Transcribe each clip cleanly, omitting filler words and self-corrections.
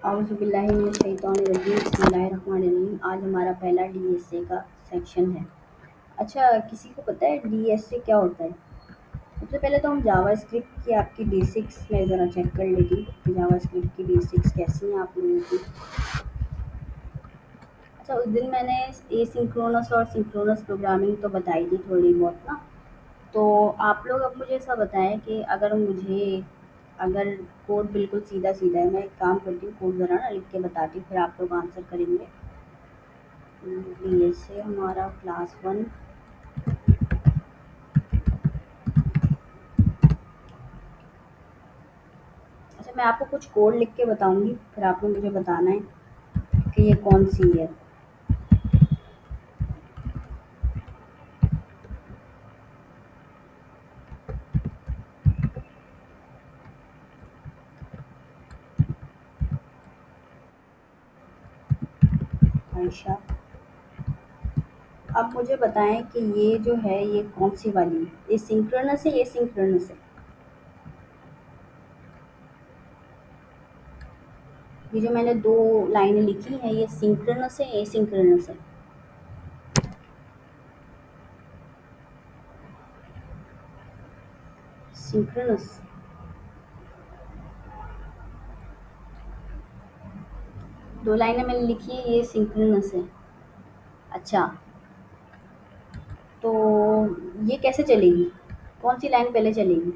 औज़ुबिल्लाहिमिनश्शैतानिर्रजीम बिस्मिल्लाहिर्रहमानिर्रहीम। आज हमारा पहला डीएसए का सेक्शन है। अच्छा, किसी को पता है डीएसए क्या होता है? सबसे पहले तो हम जावास्क्रिप्ट की आपकी बेसिक्स में ज़रा चेक कर लेती कि जावास्क्रिप्ट की बेसिक्स कैसी हैं आप लोगों की। अच्छा, उस दिन मैंने एसिंक्रोनस और सिंक्रोनस प्रोग्रामिंग तो बताई थी थोड़ी बहुत ना। तो आप लोग अब मुझे ऐसा बताएं कि अगर कोड बिल्कुल सीधा-सीधा है, मैं एक काम करती हूँ, कोड ज़रा ना लिख के बताती हूँ, फिर आप लोग आंसर करेंगे। बीएसए हमारा क्लास 1। अच्छा, मैं आपको कुछ कोड लिख के बताऊँगी, फिर आप लोग मुझे बताना है कि ये कौन-सी है। आयशा, अब मुझे बताएँ कि ये जो है, ये कौन-सी वाली है? ये सिंक्रोनस है, ये एसिंक्रोनस है? ये जो मैंने 2 लाइनें लिखी हैं, ये सिंक्रोनस है, एसिंक्रोनस है? सिंक्रोनस। 2 लाइनें मैंने लिखी हैं, ये सिंक्रोनस है। अच्छा, तो ये कैसे चलेगी? कौन-सी लाइन पहले चलेगी?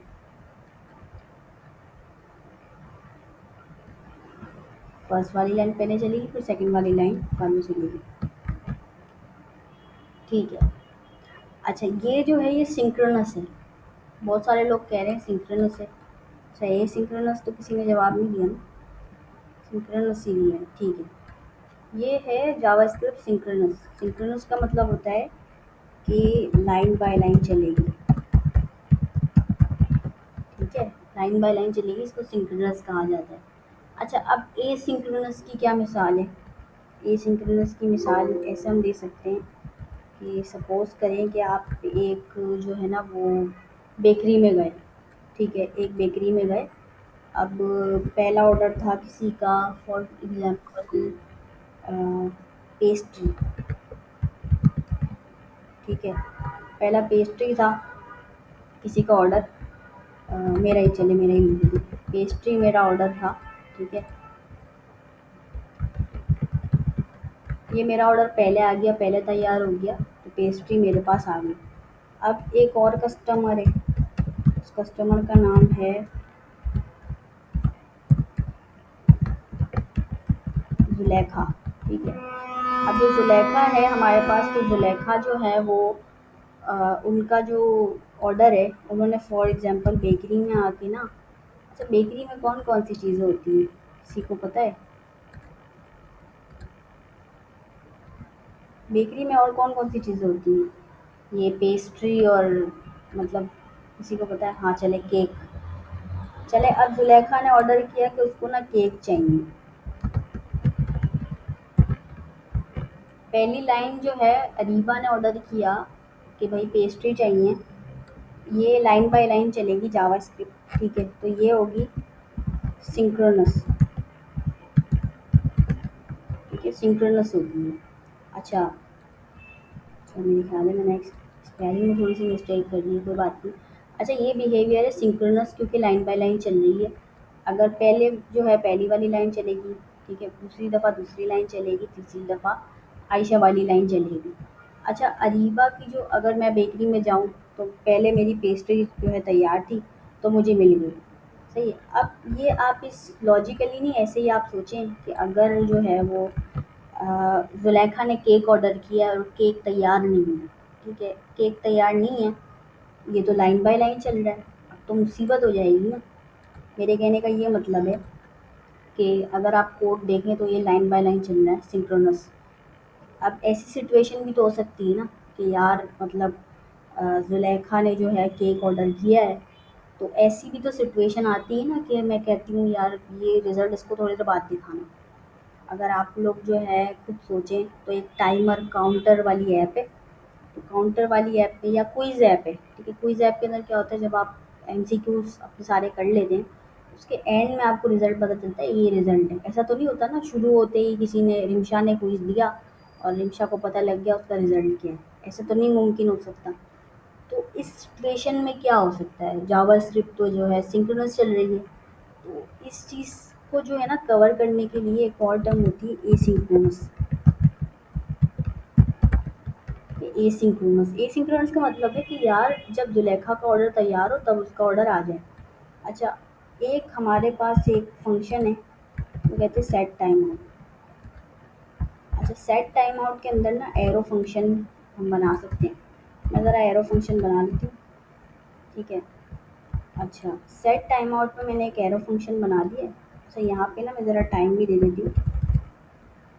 फर्स्ट वाली लाइन पहले चलेगी, फिर सेकंड वाली लाइन बाद में चलेगी। ठीक है। अच्छा, ये जो है, ये सिंक्रोनस है। बहुत सारे लोग कह रहे हैं सिंक्रोनस है। अच्छा, ये सिंक्रोनस तो किसी ने जवाब नहीं दिया ना। सिंक्रोनस ही है, ठीक है। ये है जावास्क्रिप्ट सिंक्रोनस। सिंक्रोनस का मतलब होता है कि लाइन बाय लाइन चलेगी। ठीक है, लाइन बाय लाइन चलेगी, इसको सिंक्रोनस कहा जाता है। अच्छा, अब एसिंक्रोनस की क्या मिसाल है? एसिंक्रोनस की मिसाल ऐसे हम दे सकते हैं कि सपोज़ करें कि आप एक जो है ना वो बेकरी में गए। ठीक है, एक बेकरी में गए। अब पहला ऑर्डर था किसी का, फॉर एग्ज़ाम्पल पेस्ट्री। ठीक है, पहला पेस्ट्री था किसी का ऑर्डर। मेरा ही लिख दूँ। पेस्ट्री मेरा ऑर्डर था। ठीक है, ये मेरा ऑर्डर पहले आ गया, पहले तैयार हो गया, तो पेस्ट्री मेरे पास आ गई। अब एक और कस्टमर है, उस कस्टमर का नाम है ज़ुलेखा। ठीक है, अब जो ज़ुलेखा है हमारे पास, तो ज़ुलेखा जो है वो उनका जो ऑर्डर है, उन्होंने फॉर एग्ज़ाम्पल बेकरी में आके ना। अच्छा, बेकरी में कौन-कौन सी चीज़ें होती हैं? किसी को पता है? बेकरी में और कौन-कौन सी चीज़ें होती हैं? ये पेस्ट्री और मतलब किसी को पता है? हाँ, चले केक। चले, अब ज़ुलेखा ने ऑर्डर किया कि उसको ना केक चाहिए। पहली लाइन जो है, अरीबा ने ऑर्डर किया कि भाई पेस्ट्री चाहिए। ये लाइन बाय लाइन चलेगी जावास्क्रिप्ट। ठीक है, तो ये होगी सिंक्रोनस। ठीक है, सिंक्रोनस होगी ये। अच्छा, तो मेरे ख्याल है मैंने स्पेलिंग में थोड़ी सी मिस्टेक कर दी है, कोई बात नहीं। अच्छा, ये बिहेवियर है सिंक्रोनस, क्योंकि लाइन बाय लाइन चल रही है। अगर पहले जो है पहली वाली लाइन चलेगी, ठीक है, दूसरी दफ़ा दूसरी लाइन चलेगी, तीसरी दफ़ा आयशा वाली लाइन चलेगी। अच्छा, अरीबा की जो, अगर मैं बेकरी में जाऊँ तो पहले मेरी पेस्ट्री जो है तैयार थी, तो मुझे मिल गई। सही है। अब ये आप इस लॉजिकली नहीं, ऐसे ही आप सोचें कि अगर जो है वो ज़ुलेखा ने केक ऑर्डर किया और केक तैयार नहीं है। ठीक है, केक तैयार नहीं है, ये तो लाइन बाय लाइन चल रहा है, अब तो मुसीबत हो जाएगी ना। मेरे कहने का ये मतलब है कि अगर आप कोड देखें तो ये लाइन बाय लाइन चल रहा है, सिंक्रोनस। अब ऐसी सिचुएशन भी तो हो सकती है ना कि यार मतलब ज़ुलेखा ने जो है केक ऑर्डर किया है, तो ऐसी भी तो सिचुएशन आती है ना कि मैं कहती हूँ यार ये रिज़ल्ट इसको थोड़ी देर बाद दिखाना। अगर आप लोग जो है खुद सोचें तो एक टाइमर काउंटर वाली ऐप है। तो काउंटर वाली ऐप पे या क्विज़ ऐप है। ठीक है, क्विज़ ऐप के अंदर क्या होता है, जब आप एमसीक्यूज़ अपने सारे कर लेते हैं, उसके एंड में आपको रिजल्ट पता चलता है ये रिजल्ट है। ऐसा तो नहीं होता ना शुरू होते ही किसी ने रिमशा ने क्विज दिया और रिमशा को पता लग गया उसका रिजल्ट क्या है, ऐसा तो नहीं मुमकिन हो सकता। तो इस सिचुएशन में क्या हो सकता है, जावास्क्रिप्ट तो जो है सिंक्रोनस चल रही है। तो इस चीज़ को जो है ना कवर करने के लिए एक और टर्म होती है एसिंक्रोनस। एसिंक्रोनस एसिंक्रोनस का मतलब है कि यार जब जुलेखा का ऑर्डर तैयार हो तब उसका ऑर्डर आ जाए। अच्छा, एक हमारे पास एक फंक्शन है वो कहते हैं सेट टाइम आउट। अच्छा, सेट टाइम आउट के अंदर ना एरो फंक्शन हम बना सकते हैं। मैं ज़रा एरो फंक्शन बना लेती हूँ, ठीक है। अच्छा, सेट टाइम आउट में मैंने एक एरो फंक्शन बना दिया है। अच्छा, यहाँ पे ना मैं ज़रा टाइम भी दे देती हूँ।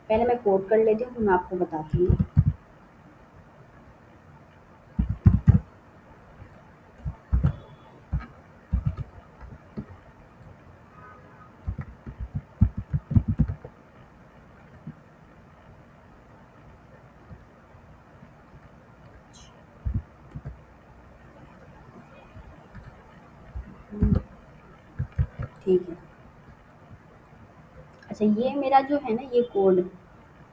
पहले मैं कोड कर लेती हूँ फिर मैं आपको बताती हूँ। ठीक है। अच्छा, ये मेरा जो है ना ये कोड,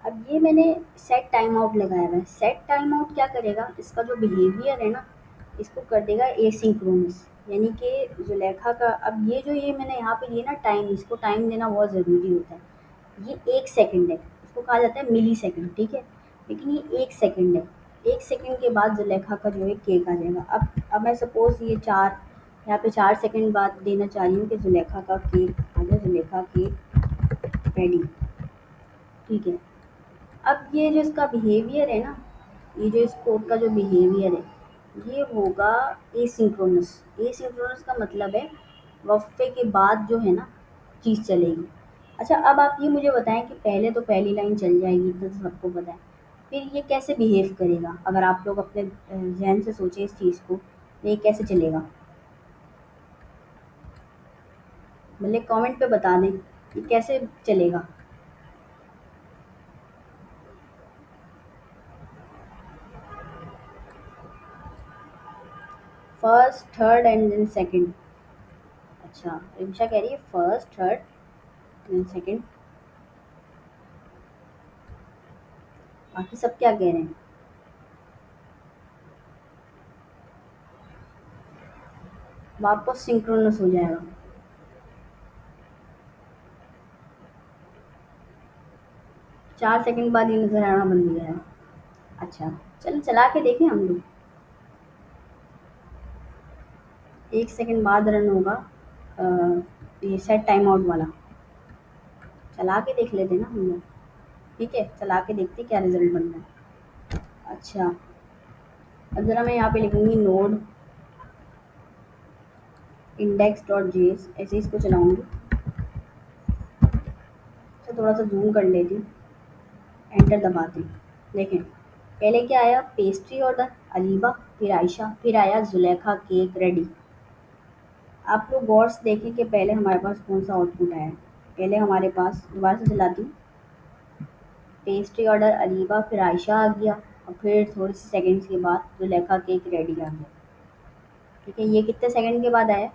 अब ये मैंने सेट टाइम आउट लगाया हुआ है। सेट टाइम आउट क्या करेगा, इसका जो बिहेवियर है ना इसको कर देगा एसिंक्रोनस। यानी कि जुलेखा का, अब ये मैंने यहाँ पे दिया ना टाइम, इसको टाइम देना बहुत ज़रूरी होता है। ये 1 सेकंड है, इसको कहा जाता है मिली सेकंड, ठीक है। लेकिन ये 1 सेकंड है। 1 सेकंड के बाद जुलेखा का जो है केक आ जाएगा। अब मैं सपोज़ ये 4, यहाँ पे 4 सेकंड बाद देना चाह रही हूँ कि जुलेखा का केक आ जाए, जुलेखा केक रेडी, ठीक है। अब ये जो इसका बिहेवियर है ना, ये जो इस कोड का जो बिहेवियर है ये होगा एसिंक्रोनस। एसिंक्रोनस का मतलब है वक्फे के बाद जो है ना चीज़ चलेगी। अच्छा, अब आप ये मुझे बताएं कि पहले तो पहली लाइन चल जाएगी तो सबको पता है, फिर ये कैसे बिहेव करेगा। अगर आप लोग अपने जहन से सोचें इस चीज़ को, तो ये कैसे चलेगा, भले कमेंट पे बता दें ये कैसे चलेगा। First third and then second. अच्छा, रिमशा कह रही है फर्स्ट थर्ड देन सेकंड, बाकी सब क्या कह रहे हैं। वापस सिंक्रोनस हो जाएगा। 4 सेकंड बाद ये नज़र आना बंद हो जाएगा। अच्छा, चलो चला के देखें हम लोग। 1 सेकंड बाद रन होगा अ, ये सेट टाइम आउट वाला। चला के देख लेते ना हम लोग, ठीक है, चला के देखते क्या रिज़ल्ट बन रहा है। अच्छा, अब ज़रा मैं यहाँ पे लिखूँगी नोड इंडेक्स डॉट जेएस, ऐसे ही इसको चलाऊँगी। अच्छा, थोड़ा सा ज़ूम कर लेती हूँ, एंटर दबाती हूँ। देखें, पहले क्या आया, पेस्ट्री ऑर्डर अलीबा, फिर आयशा, फिर आया जुलेखा केक रेडी। आप लोग गौर से देखें कि पहले हमारे पास कौन सा आउटपुट आया है। पहले हमारे पास, दोबारा से चलाती हूँ, पेस्ट्री ऑर्डर अलीबा, फिर आयशा आ गया और फिर थोड़ी सी सेकंड्स के बाद जुलेखा केक रेडी आ गया। ठीक है, ये कितने सेकंड के बाद आया,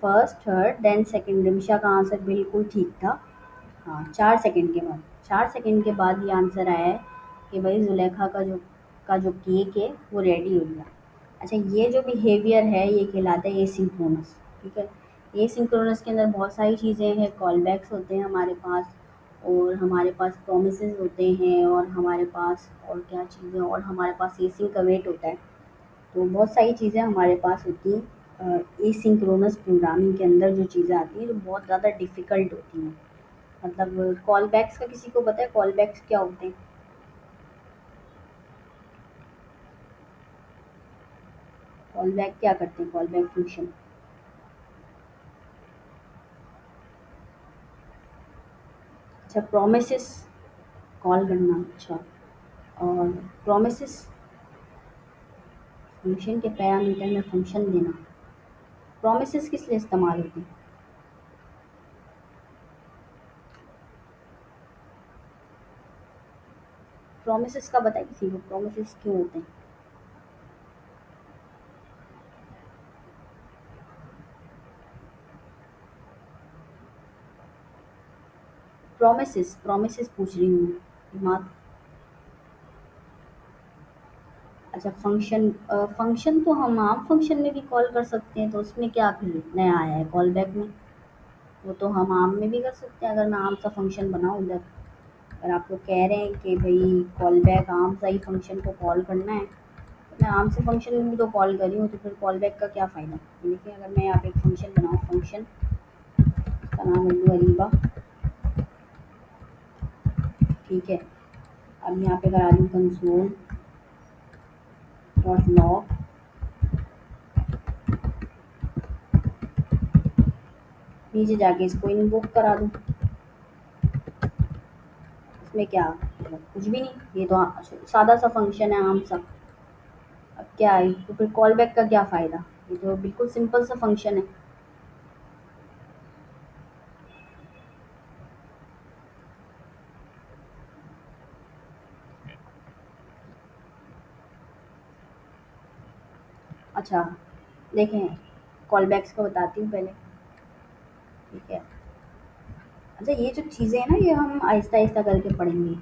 first third then second. Rimsha का आंसर बिल्कुल ठीक था। हाँ, 4 सेकंड के बाद, 4 सेकंड के बाद ये आंसर आया है कि भाई जुलेखा का जो केक है वो रेडी हो गया। अच्छा, ये जो बिहेवियर है ये कहलाता है एसिंक्रोनस, ठीक है। एसिंक्रोनस के अंदर बहुत सारी चीज़ें हैं, कॉल बैक्स होते हैं हमारे पास, और हमारे पास प्रोमिसेस होते हैं, और हमारे पास और क्या चीज़ें, और हमारे पास एसिंक अवेट होता है। तो बहुत सारी चीज़ें हमारे पास होती हैं एसिंक्रोनस प्रोग्रामिंग के अंदर, जो चीज़ें आती हैं जो बहुत ज़्यादा डिफ़िकल्ट होती हैं। मतलब कॉल बैक्स का किसी को पता है कॉल बैक्स क्या होते हैं? कॉल बैक क्या करते हैं, कॉल बैक फंक्शन। अच्छा, प्रोमिसेस कॉल करना, अच्छा। और प्रोमिसेस फंक्शन के पैरामीटर में फंक्शन देना। प्रोमिसेस किस लिए इस्तेमाल होती हैं? प्रोमिसेस का बताए किसी को, प्रोमिसेस क्यों होते हैं? प्रोमिसेस प्रोमिसेस पूछ रही हूँ मैं। दिमाग। अच्छा फंक्शन, फंक्शन तो हम आम फंक्शन में भी कॉल कर सकते हैं, तो उसमें क्या फिर नया आया है कॉल बैक में? वो तो हम आम में भी कर सकते हैं, अगर मैं आम सा फंक्शन बनाऊँ उधर। अगर आप लोग कह रहे हैं कि भई कॉल बैक आम सा ही फंक्शन को कॉल करना है, तो मैं आम से फंक्शन में भी तो कॉल कर रही हूँ, तो फिर कॉल बैक का क्या फ़ायदा? देखिए अगर मैं यहाँ पे एक फंक्शन बनाऊँ, फंक्शन का नाम रख दूँ अरीबा, ठीक है। अब यहाँ पे करा दूँ कंसोल डॉट लॉग, नीचे जाके इसको इन्वोक करा दूँ। इसमें क्या मतलब कुछ भी नहीं, ये तो सादा सा फंक्शन है आम सा। अब क्या है तो फिर कॉल बैक का क्या फ़ायदा? ये तो बिल्कुल सिंपल सा फंक्शन है। अच्छा देखें, कॉल बैक्स का बताती हूँ पहले, ठीक है। अच्छा ये जो चीज़ें हैं ना, ये हम आहिस्ता-आहिस्ता करके पढ़ेंगे।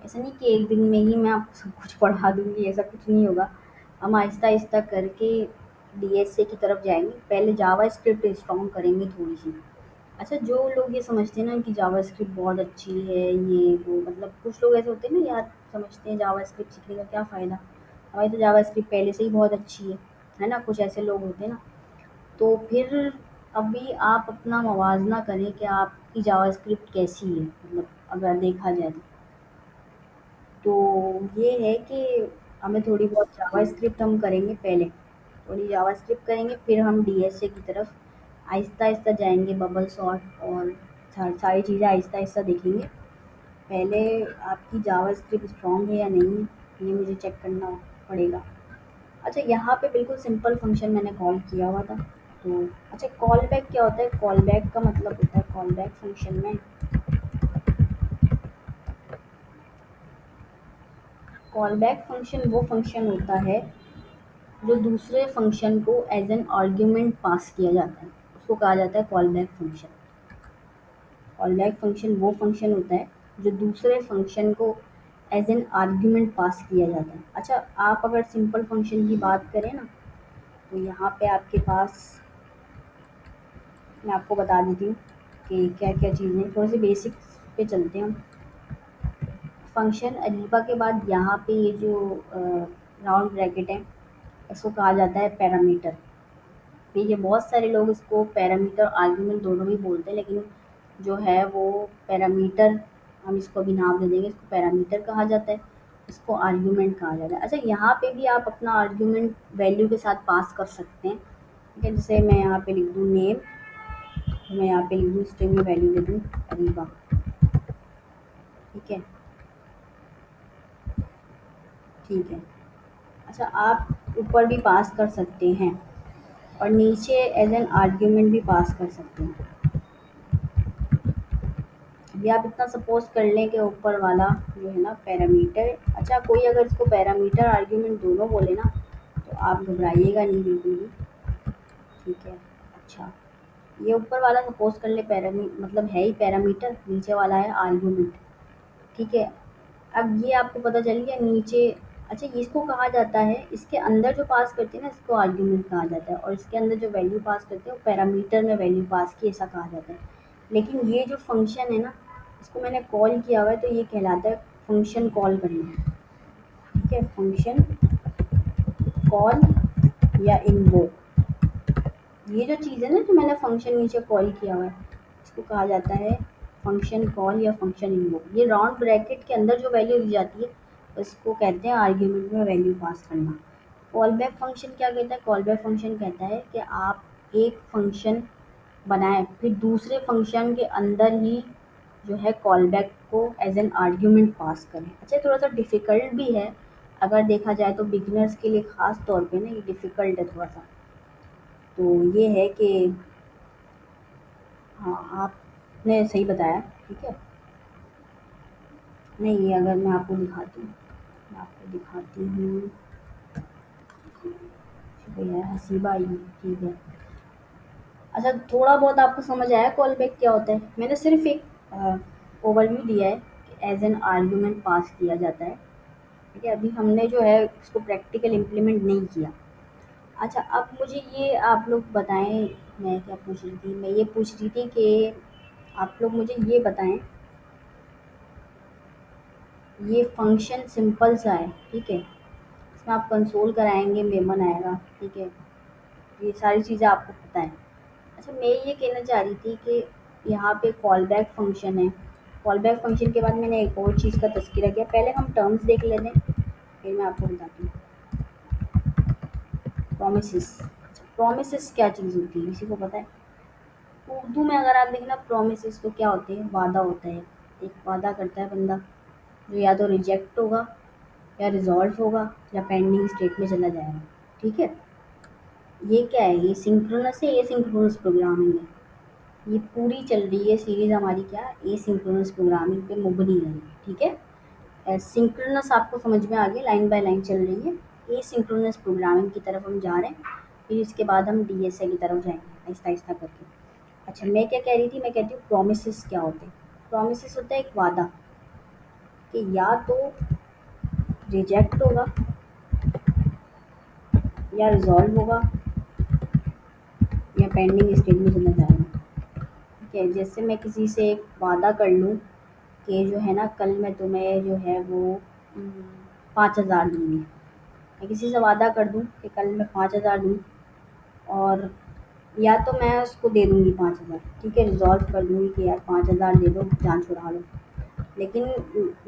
ऐसा नहीं कि एक दिन में ही मैं आपको सब कुछ पढ़ा दूँगी, ऐसा कुछ नहीं होगा। हम आहिस्ता-आहिस्ता करके डीएसए की तरफ जाएँगे। पहले जावास्क्रिप्ट स्ट्रॉन्ग करेंगे थोड़ी-सी। अच्छा जो लोग ये समझते हैं ना कि जावास्क्रिप्ट बहुत अच्छी है, ये वो मतलब कुछ लोग ऐसे होते हैं ना यार, समझते हैं जावास्क्रिप्ट सीखने का क्या फ़ायदा? हमारी तो जावास्क्रिप्ट पहले से ही बहुत अच्छी है ना? कुछ ऐसे लोग होते हैं ना। तो फिर अभी आप अपना मवाज़ना करें कि आपकी जावास्क्रिप्ट कैसी है, मतलब अगर देखा जाए तो ये है कि हमें थोड़ी बहुत जावास्क्रिप्ट हम करेंगे पहले, थोड़ी जावास्क्रिप्ट करेंगे, फिर हम डीएसए की तरफ आहिस्ता-आहिस्ता जाएँगे, बबल सॉर्ट और सारी चीज़ें आहिस्ता-आहिस्ता देखेंगे। पहले आपकी जावास्क्रिप्ट स्ट्रॉन्ग है या नहीं है, ये मुझे चेक करना पड़ेगा। अच्छा यहाँ पे बिल्कुल सिंपल फंक्शन मैंने कॉल किया हुआ था। तो अच्छा कॉल बैक क्या होता है? कॉल बैक का मतलब होता है कॉल बैक फंक्शन में, कॉल बैक फंक्शन वो फंक्शन होता है जो दूसरे फंक्शन को एज एन आर्ग्यूमेंट पास किया जाता है, उसको कहा जाता है call back function. Call back function वो फंक्शन होता है जो दूसरे फंक्शन को एज एन आर्ग्यूमेंट पास किया जाता है। अच्छा आप अगर सिंपल फंक्शन की बात करें ना, तो यहाँ पे आपके पास मैं आपको बता देती हूँ कि क्या-क्या चीज़ें, थोड़े-से बेसिक्स पे चलते हैं हम। फंक्शन अरीबा के बाद यहाँ पे ये जो राउंड ब्रैकेट है, इसको कहा जाता है पैरामीटर। ठीक है, बहुत सारे लोग इसको पैरामीटर आर्गुमेंट दोनों भी बोलते हैं, लेकिन जो है वो पैरामीटर, हम इसको अभी नाम दे देंगे, इसको पैरामीटर कहा जाता है, इसको आर्गुमेंट कहा जाता है। अच्छा यहाँ पे भी आप अपना आर्गुमेंट वैल्यू के साथ पास कर सकते हैं, ठीक है। जैसे मैं यहाँ पे लिख दूँ नेम, तो मैं यहाँ पे लिख दूँ स्ट्रिंग में वैल्यू दे दूँ अरीबा, ठीक है, ठीक है। अच्छा आप ऊपर भी पास कर सकते हैं और नीचे एज एन आर्ग्यूमेंट भी पास कर सकते हैं। अभी आप इतना सपोज कर लें कि ऊपर वाला जो है ना पैरामीटर, अच्छा कोई अगर इसको पैरामीटर आर्ग्यूमेंट दोनों बोले ना, तो आप घबराइएगा नहीं बिल्कुल भी, ठीक है। अच्छा ये ऊपर वाला सपोज कर ले पैरामी मतलब है ही पैरामीटर, नीचे वाला है आर्ग्यूमेंट, ठीक है। अब ये आपको पता चल गया नीचे। अच्छा इसको कहा जाता है, इसके अंदर जो पास करते हैं ना इसको आर्ग्यूमेंट कहा जाता है, और इसके अंदर जो वैल्यू पास करते हैं वो पैरामीटर में वैल्यू पास की, ऐसा कहा जाता है। लेकिन ये जो फंक्शन है ना, इसको मैंने कॉल किया हुआ है, तो ये कहलाता है फंक्शन कॉल करना, ठीक है। फंक्शन कॉल या इन्वोक, ये जो चीज़ है ना जो मैंने फंक्शन नीचे कॉल किया हुआ है, इसको कहा जाता है फंक्शन कॉल या फंक्शन इन्वोक। ये राउंड ब्रैकेट के अंदर जो वैल्यू दी जाती है उसको कहते हैं आर्ग्यूमेंट में वैल्यू पास करना। कॉल बैक फंक्शन क्या कहता है? कॉल बैक फंक्शन कहता है कि आप एक फंक्शन बनाएं, फिर दूसरे फंक्शन के अंदर ही जो है कॉल बैक को एज एन आर्ग्यूमेंट पास करें। अच्छा थोड़ा सा डिफ़िकल्ट भी है, अगर देखा जाए तो बिगिनर्स के लिए ख़ास तौर पे ना ये डिफ़िकल्ट है थोड़ा सा। तो ये है कि हाँ, आपने सही बताया, ठीक है। नहीं ये अगर मैं आपको दिखाती हूँ, मैं आपको दिखाती हूँ, भैया हसीबा आई, ठीक है। अच्छा थोड़ा बहुत आपको समझ आया कॉल बैक क्या होता है? मैंने सिर्फ़ एक ओवरव्यू दिया है कि एज एन आर्ग्यूमेंट पास किया जाता है। ठीक है, अभी हमने जो है इसको प्रैक्टिकल इम्प्लीमेंट नहीं किया। अच्छा, अब मुझे ये आप लोग बताएं, मैं क्या पूछ रही थी, मैं ये पूछ रही थी कि आप लोग मुझे ये बताएं, ये फंक्शन सिंपल सा है, ठीक है, इसमें आप कंसोल कराएंगे, मेमन आएगा, ठीक है, ये सारी चीज़ें आपको पता है। अच्छा, मैं ये कहना चाह रही थी कि यहाँ पे कॉल बैक फंक्शन है। कॉल बैक फंक्शन के बाद मैंने एक और चीज़ का तज़किरा किया, पहले हम टर्म्स देख लेते हैं, फिर मैं आपको बताती हूँ। प्रोमिसेस। अच्छा, प्रोमिसेस क्या चीज़ होती है, किसी को पता है? उर्दू में अगर आप देखना प्रोमिसेस तो क्या होते हैं, वादा होता है। एक वादा करता है बंदा, जो या तो रिजेक्ट होगा, या रिजॉल्व होगा, या पेंडिंग स्टेट में चला जाएगा। ठीक है, ये क्या है, ये सिंक्रोनस है, ये सिंक्रोनस प्रोग्रामिंग है। ये पूरी चल रही है सीरीज हमारी, क्या, एसिंक्रोनस प्रोग्रामिंग पे मुबनी है। ठीक है, सिंक्रोनस आपको समझ में आ गया, लाइन बाय लाइन चल रही है। एसिंक्रोनस प्रोग्रामिंग की तरफ हम जा रहे हैं, फिर इसके बाद हम डीएसए की तरफ जाएंगे आहिस्ता आहिस्ता करके। अच्छा, मैं क्या कह रही थी, मैं कहती हूँ प्रोमिसेस क्या होते हैं। प्रोमिसेस होता है एक वादा, कि या तो रिजेक्ट होगा, या रिजॉल्व होगा, या पेंडिंग स्टेज में चला जाएगा। ठीक है, जैसे मैं किसी से एक वादा कर लूँ कि जो है ना, कल मैं तुम्हें जो है वो 5,000 दूँगी। मैं किसी से वादा कर दूँ कि कल मैं 5,000 दूँ, और या तो मैं उसको दे दूँगी 5,000, ठीक है, रिज़ॉल्व कर दूँगी कि यार 5,000 दे दो, जान छुड़ा लो। लेकिन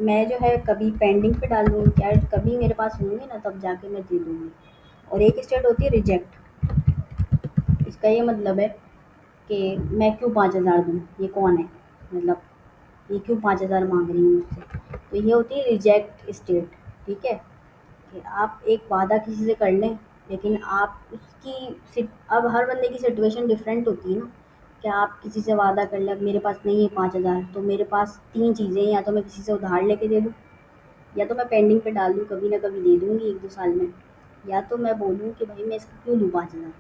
मैं जो है कभी पेंडिंग पे डाल दूँगी कि यार कभी मेरे पास होंगे ना तब जाके मैं दे दूँगी। और एक स्टेट होती है रिजेक्ट। इसका ये मतलब है कि मैं क्यों 5,000 दूँ, ये कौन है, मतलब ये क्यों 5,000 माँग रही है मुझसे। तो ये होती है रिजेक्ट स्टेट। ठीक है, कि आप एक वादा किसी से कर लें, लेकिन आप उसकी अब हर बंदे की सिचुएशन डिफरेंट होती है ना। क्या आप किसी से वादा कर लें, अब मेरे पास नहीं है 5,000, तो मेरे पास तीन चीज़ें हैं, या तो मैं किसी से उधार लेके दे दूँ, या तो मैं पेंडिंग पे डाल दूँ, कभी ना कभी दे दूँगी 1-2 साल में, या तो मैं बोलूँ कि भाई मैं इसको क्यों दूँ 5,000।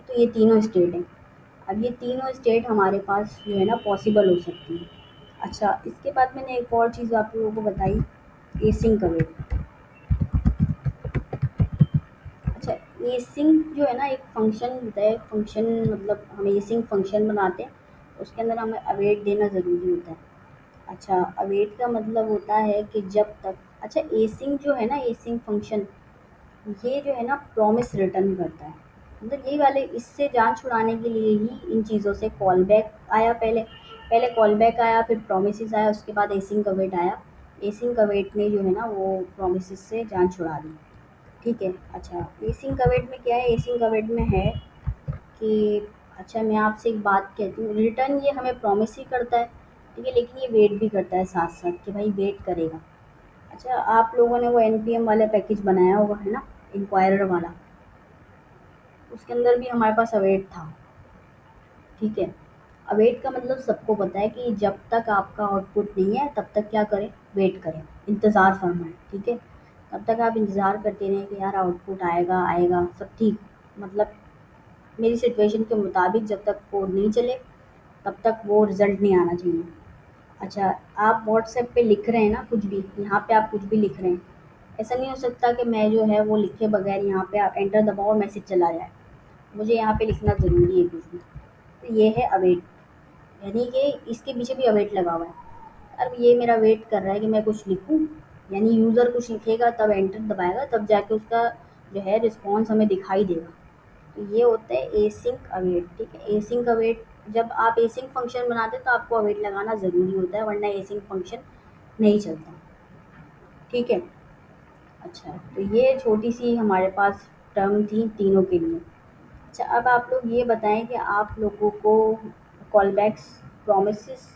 तो ये तीनों स्टेट हैं। अब ये तीनों स्टेट हमारे पास जो है ना पॉसिबल हो सकती है। अच्छा, इसके बाद मैंने एक और चीज़ आप लोगों को बताई, एसिंक अवेट। अच्छा, एसिंक जो है ना एक फंक्शन होता है, फंक्शन मतलब हम एसिंक फंक्शन बनाते हैं, उसके अंदर हमें अवेट देना ज़रूरी होता है। अच्छा, अवेट का मतलब होता है कि जब तक, अच्छा, एसिंक जो है ना, एसिंक फंक्शन, ये जो है ना प्रॉमिस रिटर्न करता है। मतलब यही वाले, इससे जान छुड़ाने के लिए ही इन चीज़ों से कॉल बैक आया, पहले पहले कॉल बैक आया, फिर प्रोमिस आया, उसके बाद एसिंक अवेट आया। एसिंक अवेट ने जो है ना वो प्रोमिस से जान छुड़ा दी। ठीक है, अच्छा, एसिंक अवेट में क्या है, एसिंक अवेट में है कि, अच्छा, मैं आपसे एक बात कहती हूँ, रिटर्न ये हमें प्रॉमिस ही करता है, ठीक है, लेकिन ये वेट भी करता है साथ साथ, कि भाई वेट करेगा। अच्छा, आप लोगों ने वो एनपीएम वाला पैकेज बनाया होगा, है ना, इंक्वायरर वाला, उसके अंदर भी हमारे पास अवेट था। ठीक है, अवेट का मतलब सबको पता है कि जब तक आपका आउटपुट नहीं है तब तक क्या करें, वेट करें, इंतज़ार फरमाएं। ठीक है, तब तक आप इंतज़ार करते रहें कि यार आउटपुट आएगा आएगा, सब ठीक, मतलब मेरी सिचुएशन के मुताबिक जब तक कोड नहीं चले तब तक वो रिज़ल्ट नहीं आना चाहिए। अच्छा, आप व्हाट्सएप पे लिख रहे हैं ना कुछ भी, यहाँ पे आप कुछ भी लिख रहे हैं, ऐसा नहीं हो सकता कि मैं जो है वो लिखे बगैर यहाँ पे आप एंटर दबाओ और मैसेज चला जाए। मुझे यहाँ पे लिखना ज़रूरी है कुछ भी। तो ये है अवेट, यानी कि इसके पीछे भी अवेट लगा हुआ है। अब ये मेरा वेट कर रहा है कि मैं कुछ लिखूँ, यानी यूज़र कुछ लिखेगा तब एंटर दबाएगा, तब जाके उसका जो है रिस्पॉन्स हमें दिखाई देगा। तो ये होता है एसिंक अवेट। ठीक है, एसिंक अवेट, जब आप एसिंक फंक्शन बनाते हैं तो आपको अवेट लगाना ज़रूरी होता है, वरना एसिंक फंक्शन नहीं चलता। ठीक है, अच्छा, तो ये छोटी सी हमारे पास टर्म थी तीनों के लिए। अच्छा, अब आप लोग ये बताएं कि आप लोगों को कॉलबैक्स, प्रोमिसेस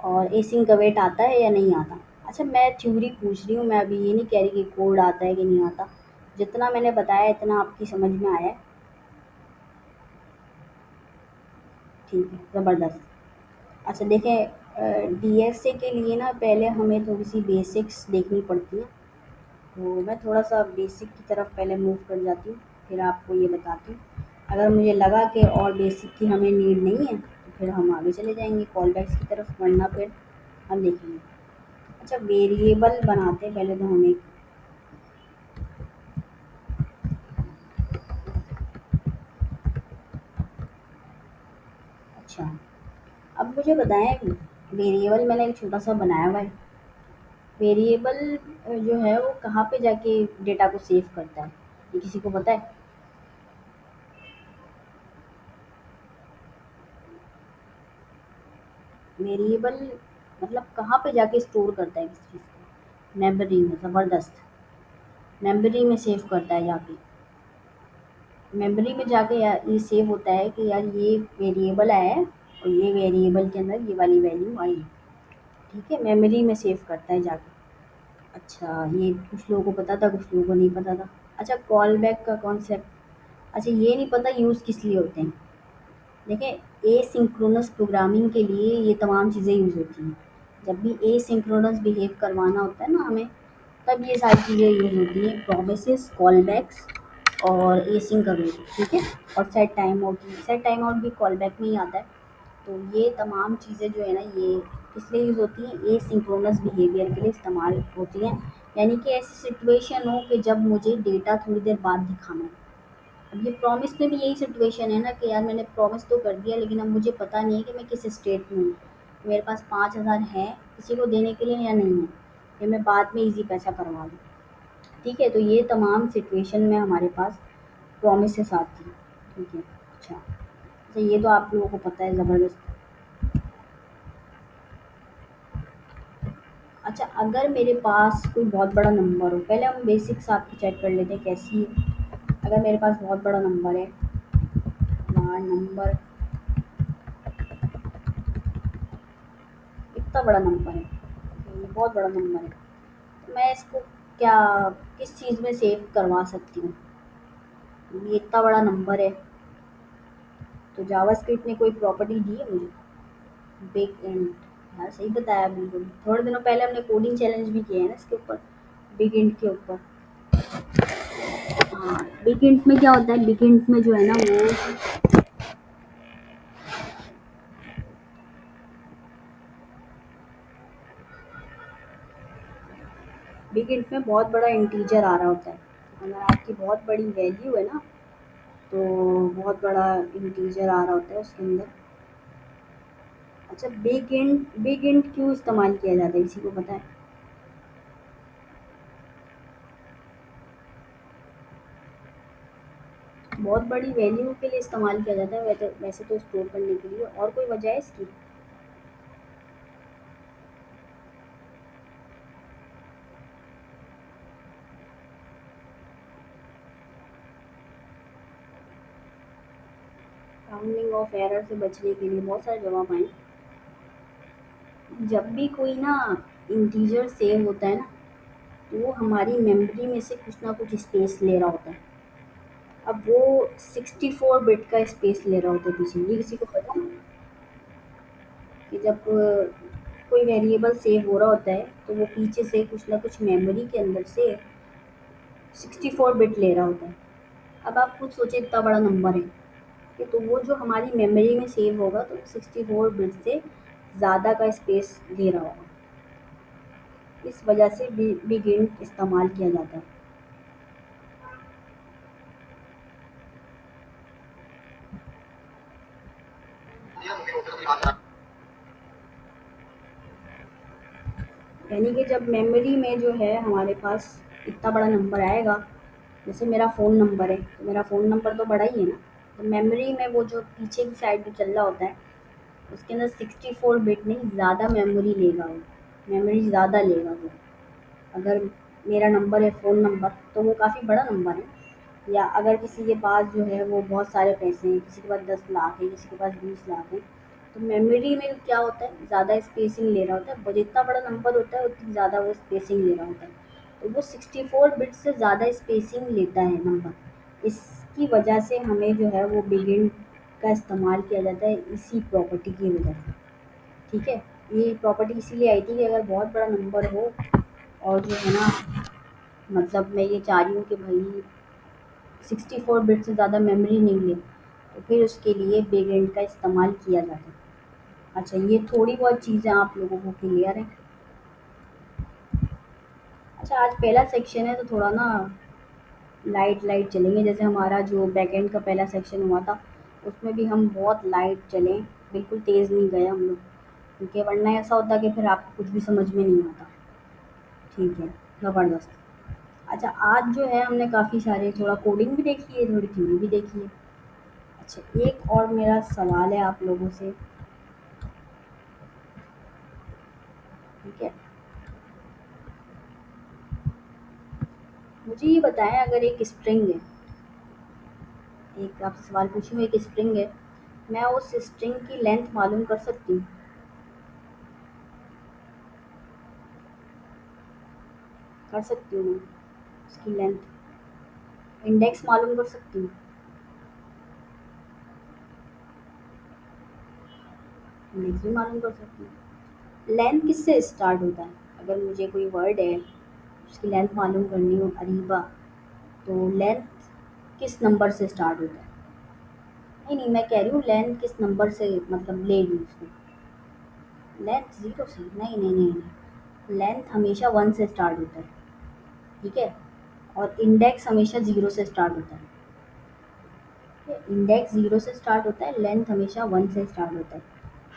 और एसिंक अवेट आता है या नहीं आता। अच्छा, मैं थ्योरी पूछ रही हूँ, मैं अभी ये नहीं कह रही कि कोड आता है कि नहीं आता। जितना मैंने बताया इतना आपकी समझ में आया है। ठीक है, ज़बरदस्त। अच्छा देखें, डीएसए के लिए ना पहले हमें थोड़ी सी बेसिक्स देखनी पड़ती हैं, तो मैं थोड़ा सा बेसिक की तरफ पहले मूव कर जाती हूँ, फिर आपको ये बताती हूँ। अगर मुझे लगा कि और बेसिक की हमें नीड नहीं है तो फिर हम आगे चले जाएंगे कॉल बैक्स की तरफ, वरना फिर हम देखेंगे। अच्छा, वेरिएबल बनाते हैं पहले तो हम एक। अच्छा, अब मुझे बताएं, वेरिएबल मैंने एक छोटा सा बनाया हुआ है। वेरिएबल जो है वो कहाँ पे जाके डेटा को सेव करता है, ये किसी को पता है? वेरिएबल मतलब कहाँ पे जाके स्टोर करता है किसी चीज़ को? मेमोरी में, ज़बरदस्त। मेमोरी में सेव करता है जाके। मेमोरी में जाके ये सेव होता है कि यार ये वेरिएबल आया है और ये वेरिएबल के अंदर ये वाली वैल्यू आई है। ठीक है, मेमोरी में सेव करता है जाके। अच्छा, ये कुछ लोगों को पता था, कुछ लोगों को नहीं पता था। अच्छा, कॉल बैक का कॉन्सेप्ट, अच्छा ये नहीं पता यूज़ किस लिए होते हैं। देखें, एसिंक्रोनस प्रोग्रामिंग के लिए ये तमाम चीज़ें यूज़ होती हैं। जब भी एसिंक्रोनस बिहेव करवाना होता है ना हमें, तब ये सारी चीज़ें यूज़ होती हैं, प्रोमिसेस, कॉल बैक्स और एसिंक अवेट। ठीक है, और सेट टाइम आउट भी कॉल बैक में ही आता है। तो ये तमाम चीज़ें जो है ना, ये इसलिए यूज़ होती हैं, एसिंक्रोनस बिहेवियर के लिए इस्तेमाल होती हैं। यानी कि ऐसी सिचुएशन हो कि जब मुझे डेटा थोड़ी देर बाद दिखाना है। अब ये प्रॉमिस में भी यही सिचुएशन है ना कि यार मैंने प्रॉमिस तो कर दिया, लेकिन अब मुझे पता नहीं है कि मैं किस स्टेट में हूँ। मेरे पास 5,000 है किसी को देने के लिए या नहीं है, या मैं बाद में इजी पैसा करवा लूँ। ठीक है, तो ये तमाम सिचुएशन में हमारे पास प्रॉमिसेस आती हैं। ठीक है। अच्छा, तो ये तो आप लोगों को पता है, ज़बरदस्त। अच्छा, अगर मेरे पास कोई बहुत बड़ा नंबर हो, पहले हम बेसिक्स आपकी चेक कर लेते हैं कैसी है। अगर मेरे पास बहुत बड़ा नंबर है, नंबर, इतना बड़ा नंबर है, ये बहुत बड़ा नंबर है, तो मैं इसको क्या, किस चीज़ में सेव करवा सकती हूँ? ये इतना बड़ा नंबर है, तो जावास्क्रिप्ट ने कोई प्रॉपर्टी दी है मुझे? बिग इंट, यार सही बताया बिल्कुल। थोड़े दिनों पहले हमने कोडिंग चैलेंज भी किया है ना इसके ऊपर, बिग इंट के ऊपर। हाँ, बिग इंट में क्या होता है, बिग इंट में जो है ना वो, बिग इंट में बहुत बड़ा इंटीजर आ रहा होता है। अगर आपकी बहुत बड़ी वैल्यू है ना, तो बहुत बड़ा इंटीजर आ रहा होता है उसके अंदर। अच्छा, बिग इंट क्यों इस्तेमाल किया जाता है, किसी को पता है? बहुत बड़ी वैल्यू के लिए इस्तेमाल किया जाता है, वैसे तो स्टोर करने के लिए, और कोई वजह है इसकी? काउंटिंग ऑफ एरर से बचने के लिए बहुत सारे जवाब आए। जब भी कोई ना इंटीजर सेव होता है ना, तो वो हमारी मेमोरी में से कुछ ना कुछ स्पेस ले रहा होता है। अब वो 64 बिट का स्पेस ले रहा होता है पीछे, ये किसी को पता है? कि जब कोई वेरिएबल सेव हो रहा होता है, तो वो पीछे से कुछ ना कुछ मेमोरी के अंदर से 64 बिट ले रहा होता है। अब आप खुद सोचिए, इतना बड़ा नंबर है कि तो वो जो हमारी मेमोरी में सेव होगा, तो 64 बिट से ज़्यादा का स्पेस ले रहा होगा। इस वजह से बिग इंट इस्तेमाल किया जाता है। यानी कि जब मेमोरी में जो है हमारे पास इतना बड़ा नंबर आएगा, जैसे मेरा फ़ोन नंबर है, तो मेरा फ़ोन नंबर तो बड़ा ही है ना, तो मेमोरी में वो जो पीछे की साइड जो चल रहा होता है, उसके अंदर 64 बिट नहीं, ज़्यादा मेमोरी लेगा वो, मेमोरी ज़्यादा लेगा वो। अगर मेरा नंबर है फ़ोन नंबर, तो वो काफ़ी बड़ा नंबर है। या अगर किसी के पास जो है वो बहुत सारे पैसे हैं, किसी के पास 10 लाख है, किसी के पास 20 लाख है, तो मेमोरी में क्या होता है, ज़्यादा स्पेसिंग ले रहा होता है। जितना बड़ा नंबर होता है उतनी ज़्यादा वो स्पेसिंग ले रहा होता है, तो वो 64 बिट से ज़्यादा स्पेसिंग लेता है नंबर। इसकी वजह से हमें जो है वो बिगिन का इस्तेमाल किया जाता है, इसी प्रॉपर्टी की वजह से। ठीक है, ये प्रॉपर्टी इसीलिए आई थी कि अगर बहुत बड़ा नंबर हो और जो है ना, मतलब मैं ये चाह रही हूँ कि भाई 64 बिट से ज़्यादा मेमोरी नहीं ले, तो फिर उसके लिए बिग एंड का इस्तेमाल किया जाता है। अच्छा, ये थोड़ी बहुत चीज़ें आप लोगों को क्लियर है। अच्छा, आज पहला सेक्शन है तो थोड़ा ना लाइट लाइट चलेंगे। जैसे हमारा जो बैकएंड का पहला सेक्शन हुआ था, उसमें भी हम बहुत लाइट चले, बिल्कुल तेज़ नहीं गए हम लोग, क्योंकि वरना ऐसा होता कि फिर आपको कुछ भी समझ में नहीं आता। ठीक है, ज़बरदस्त। अच्छा, आज जो है हमने काफ़ी सारे, थोड़ा कोडिंग भी देखी है, थोड़ी थ्योरी भी देखी है। अच्छा, एक और मेरा सवाल है आप लोगों से। ठीक है, मुझे ये बताएं, अगर एक स्ट्रिंग है, एक आपसे सवाल पूछूं, एक स्ट्रिंग है, मैं उस स्ट्रिंग की लेंथ मालूम कर सकती हूँ? कर सकती हूँ मैं उसकी लेंथ, इंडेक्स मालूम कर सकती हूँ? इंडेक्स भी मालूम कर सकती हूँ। लेंथ किससे स्टार्ट होता है? अगर मुझे कोई वर्ड है, उसकी लेंथ मालूम करनी हो, अरीबा, तो लेंथ किस नंबर से स्टार्ट होता है? नहीं नहीं, मैं कह रही हूँ लेंथ किस नंबर से मतलब लेगी उसको? लेंथ ज़ीरो से? नहीं नहीं नहीं नहीं, लेंथ हमेशा वन से स्टार्ट होता है। ठीक है, और इंडेक्स हमेशा ज़ीरो से स्टार्ट होता है। इंडेक्स ज़ीरो से स्टार्ट होता है, लेंथ हमेशा वन से स्टार्ट होता है।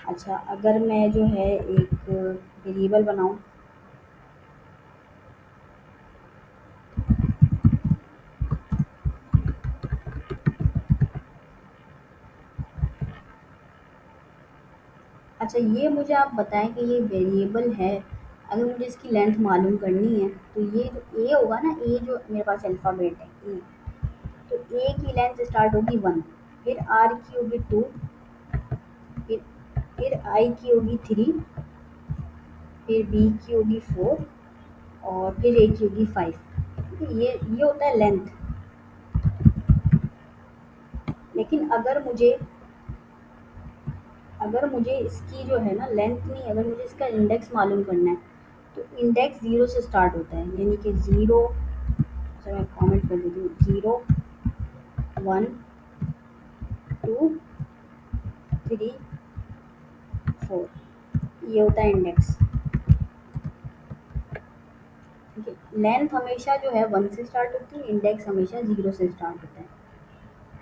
अच्छा, अगर मैं जो है एक वेरिएबल बनाऊँ, अच्छा ये मुझे आप बताएं कि ये वेरिएबल है, अगर मुझे इसकी लेंथ मालूम करनी है, तो ये जो ए होगा ना, ए जो मेरे पास अल्फ़ाबेट है ए, तो ए की लेंथ स्टार्ट होगी वन, फिर आर की होगी टू, फिर फिर आई की होगी थ्री, फिर बी की होगी फोर, और फिर ए की होगी फाइव। ठीक है, ये होता है लेंथ। लेकिन अगर मुझे इसकी जो है ना लेंथ नहीं, अगर मुझे इसका इंडेक्स मालूम करना है, तो इंडेक्स ज़ीरो से स्टार्ट होता है, यानी कि ज़ीरो, चलो मैं कमेंट कर देती हूँ, zero, one, two, three, four, ये होता है इंडेक्स। ठीक है, लेंथ हमेशा जो है वन से स्टार्ट होती है, इंडेक्स हमेशा ज़ीरो से स्टार्ट होता है।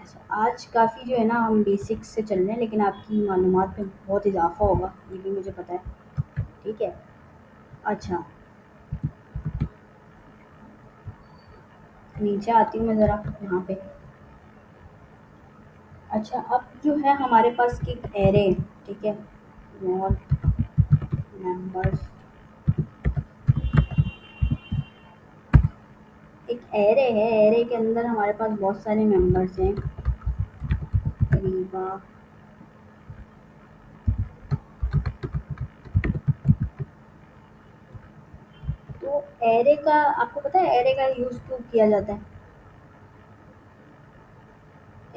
अच्छा, आज काफ़ी जो है ना हम बेसिक्स से चल रहे हैं, लेकिन आपकी मालूमात में बहुत इजाफा होगा, ये भी मुझे पता है। ठीक है। अच्छा, नीचे आती हूँ मैं ज़रा यहाँ पे। अच्छा, अब जो है हमारे पास एक एरे, ठीक है, और मेंबर्स, एक एरे है, एरे के अंदर हमारे पास बहुत सारे मेंबर्स हैं, करीबा, तो एरे का आपको पता है एरे का यूज़ क्यों किया जाता है?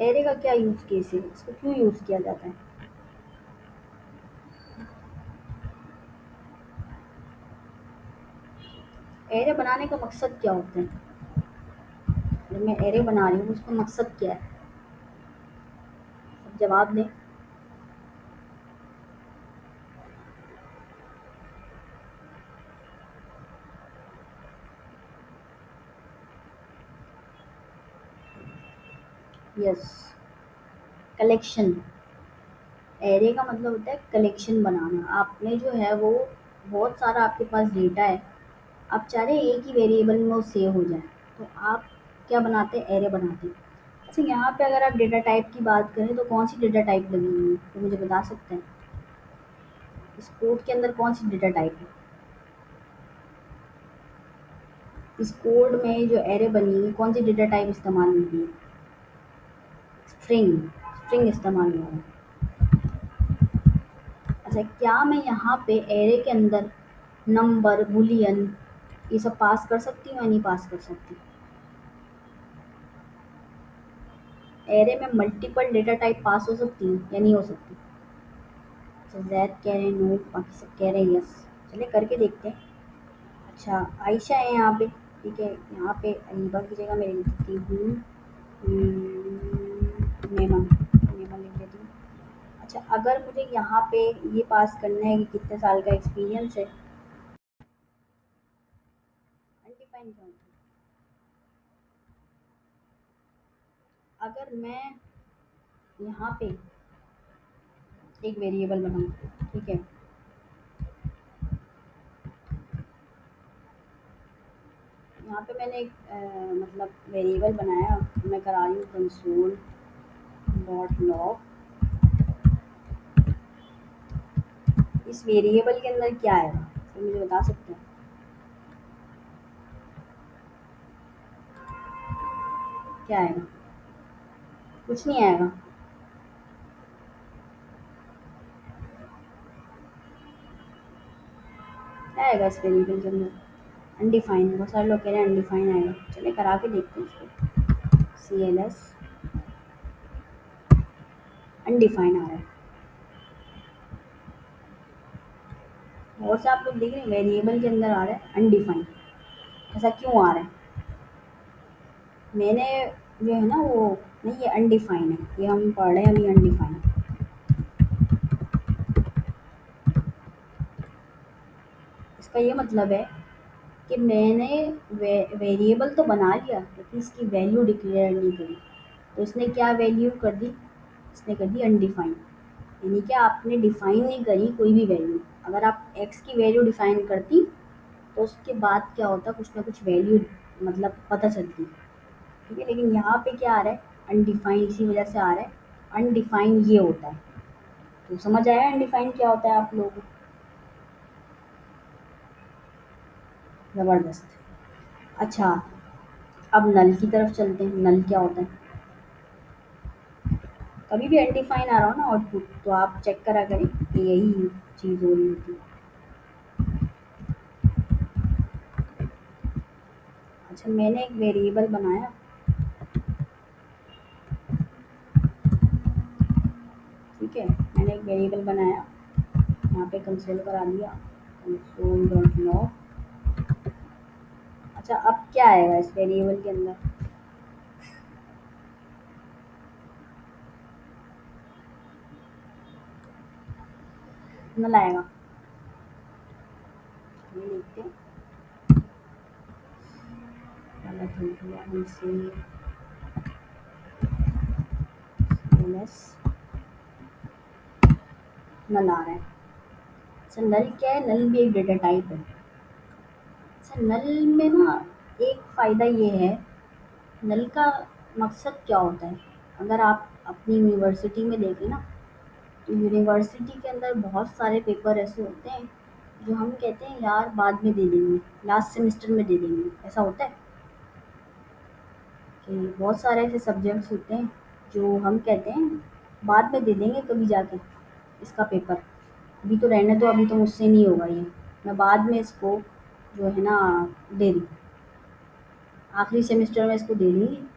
एरे का क्या यूज़ केस है, इसको क्यों यूज़ किया जाता है? एरे बनाने का मकसद क्या होता है? जब मैं एरे बना रही हूँ, उसका मकसद क्या है? सब जवाब दें। Yes, collection. एरे का मतलब होता है कलेक्शन बनाना। आपने जो है वो बहुत सारा आपके पास डेटा है, आप चाह रहे हैं एक ही वेरिएबल में वो सेव हो जाए, तो आप क्या बनाते हैं? एरे बनाते हैं। अच्छा, यहाँ पे अगर आप डेटा टाइप की बात करें, तो कौन सी डेटा टाइप लगी हुई है, तो मुझे बता सकते हैं? इस कोड के अंदर कौन सी डेटा टाइप है? इस कोड में जो एरे बनी है, कौन सी डेटा टाइप इस्तेमाल हुई है? स्ट्रिंग, स्ट्रिंग इस्तेमाल हुआ है। अच्छा, क्या मैं यहाँ पे एरे के अंदर नंबर, बूलियन, ये सब पास कर सकती हूँ या नहीं पास कर सकती? एरे में मल्टीपल डेटा टाइप पास हो सकती हैं या नहीं हो सकती? अच्छा, जैद कह रहे हैं नो, बाकी सब कह रहे हैं यस। चलिए करके देखते हैं। अच्छा, आयशा है यहाँ पे। ठीक है, यहाँ पे अनीबा की जगह मैं लिख देती हूँ मेमन, मेमन लिख देती हूँ। अच्छा, अच्छा, अगर मुझे यहाँ पे ये पास करना है कि कितने साल का एक्सपीरियंस है, अनडिफाइन क्या होता है? अगर मैं यहाँ पे एक वेरिएबल बनाऊँ, ठीक है, यहाँ पे मैंने एक मतलब वेरिएबल बनाया, मैं करा रही हूँ कंसोल डॉट लॉग। इस वेरिएबल के अंदर क्या आएगा, तो मुझे बता सकते हैं? क्या आएगा? कुछ नहीं आएगा। क्या आएगा इस वेरिएबल के अंदर? अनडिफाइन। बहुत सारे लोग कह रहे हैं अनडिफाइन आएगा। चलिए करा के देखते हैं इसको। CLS अनडिफाइन आ रहा है। और से आप लोग देख रहे हैं वेरिएबल के अंदर आ रहा है अनडिफाइन। ऐसा क्यों आ रहा है? मैंने जो है ना वो नहीं, ये अनडिफाइन है, ये हम पढ़ रहे हैं अभी अनडिफाइन। इसका ये मतलब है कि मैंने वेरिएबल तो बना लिया लेकिन इसकी वैल्यू डिक्लेयर नहीं करी। तो इसने क्या वैल्यू कर दी? इसने कर दी अनडिफाइन। यानी कि आपने डिफाइन नहीं करी कोई भी वैल्यू। अगर आप एक्स की वैल्यू डिफाइन करती तो उसके बाद क्या होता, कुछ ना कुछ वैल्यू मतलब पता चलती। ठीक है, लेकिन यहाँ पे क्या आ रहा है? अनडिफाइन। इसी वजह से आ रहा है अनडिफाइन। ये होता है। तो समझ आया अनडिफाइन क्या होता है आप लोगों को? ज़बरदस्त। अच्छा, अब नल की तरफ चलते हैं। नल क्या होता है? कभी भी अनडिफाइन आ रहा हो ना आउटपुट, तो आप चेक करा करें कि यही चीज़ हो रही होती है। अच्छा, मैंने एक वेरिएबल बनाया, ठीक है, मैंने एक वेरिएबल बनाया, यहाँ पे कंसोल करा दिया, कंसोल डॉट लॉग। अच्छा, अब क्या आएगा इस वेरिएबल के अंदर? नल आएगा। ये लिखते हैं, गलत हो गया हमसे, एलएस नल आ रहा है। अच्छा, नल क्या है? नल भी एक डेटा टाइप है। अच्छा, नल में ना एक फ़ायदा ये है, नल का मकसद क्या होता है? अगर आप अपनी यूनिवर्सिटी में देखें ना, तो यूनिवर्सिटी के अंदर बहुत सारे पेपर ऐसे होते हैं जो हम कहते हैं यार बाद में दे देंगे, लास्ट सेमेस्टर में दे देंगे। ऐसा होता है कि बहुत सारे ऐसे सब्जेक्ट्स होते हैं जो हम कहते हैं बाद में दे देंगे कभी जाके इसका पेपर, अभी तो रहने दो, अभी तो मुझसे नहीं होगा ये, मैं बाद में इसको जो है ना दे दूँ, आखिरी सेमेस्टर में इसको दे दूँगी।